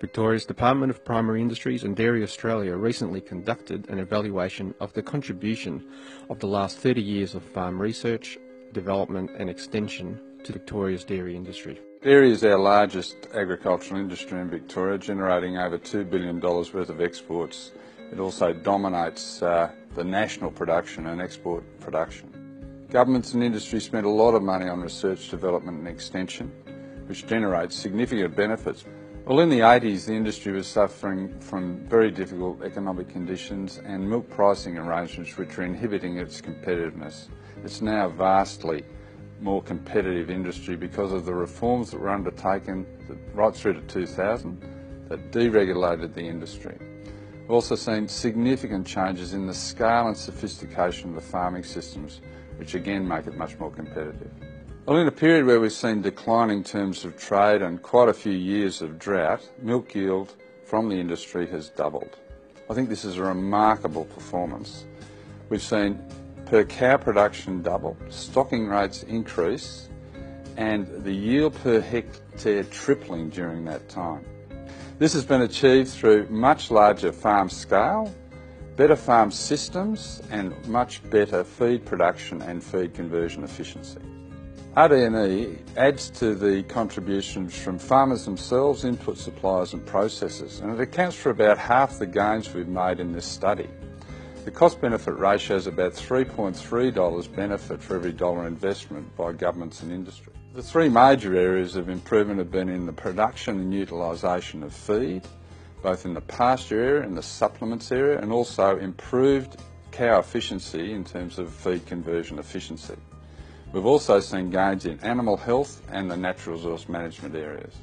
Victoria's Department of Primary Industries and Dairy Australia recently conducted an evaluation of the contribution of the last 30 years of farm research, development and extension to Victoria's dairy industry. Dairy is our largest agricultural industry in Victoria, generating over $2 billion worth of exports. It also dominates the national production and export production. Governments and industry spend a lot of money on research, development and extension, which generates significant benefits. Well, in the 80s, the industry was suffering from very difficult economic conditions and milk pricing arrangements which were inhibiting its competitiveness. It's now a vastly more competitive industry because of the reforms that were undertaken right through to 2000 that deregulated the industry. We've also seen significant changes in the scale and sophistication of the farming systems, which again make it much more competitive. Well, in a period where we've seen declining terms of trade and quite a few years of drought, milk yield from the industry has doubled. I think this is a remarkable performance. We've seen per cow production double, stocking rates increase, and the yield per hectare tripling during that time. This has been achieved through much larger farm scale, better farm systems, and much better feed production and feed conversion efficiency. RD&E adds to the contributions from farmers themselves, input suppliers and processors, and it accounts for about half the gains we've made in this study. The cost-benefit ratio is about $3.3 benefit for every dollar investment by governments and industry. The three major areas of improvement have been in the production and utilisation of feed, both in the pasture area and the supplements area, and also improved cow efficiency in terms of feed conversion efficiency. We've also seen gains in animal health and the natural resource management areas.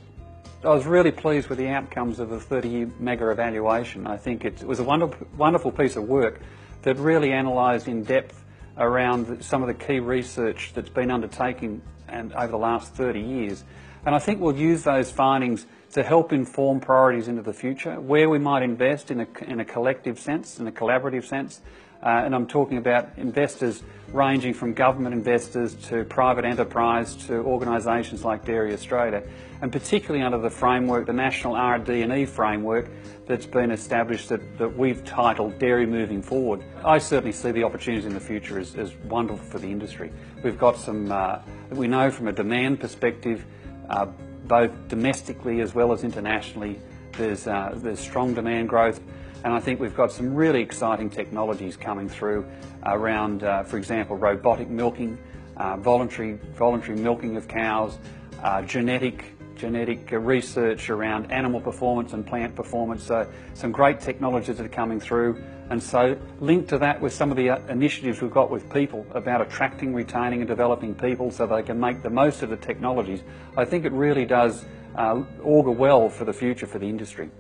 I was really pleased with the outcomes of the 30-year MEGA evaluation. I think it was a wonderful piece of work that really analysed in depth around some of the key research that's been undertaken over the last 30 years. And I think we'll use those findings to help inform priorities into the future, where we might invest in a collective sense, in a collaborative sense. And I'm talking about investors ranging from government investors to private enterprise to organisations like Dairy Australia, and particularly under the framework, the National RD&E framework that's been established that we've titled Dairy Moving Forward. I certainly see the opportunities in the future as wonderful for the industry. We've got some, we know from a demand perspective, both domestically as well as internationally, there's strong demand growth. And I think we've got some really exciting technologies coming through around, for example, robotic milking, voluntary milking of cows, genetic research around animal performance and plant performance. So some great technologies that are coming through. And so linked to that with some of the initiatives we've got with people about attracting, retaining and developing people so they can make the most of the technologies, I think it really does augur well for the future for the industry.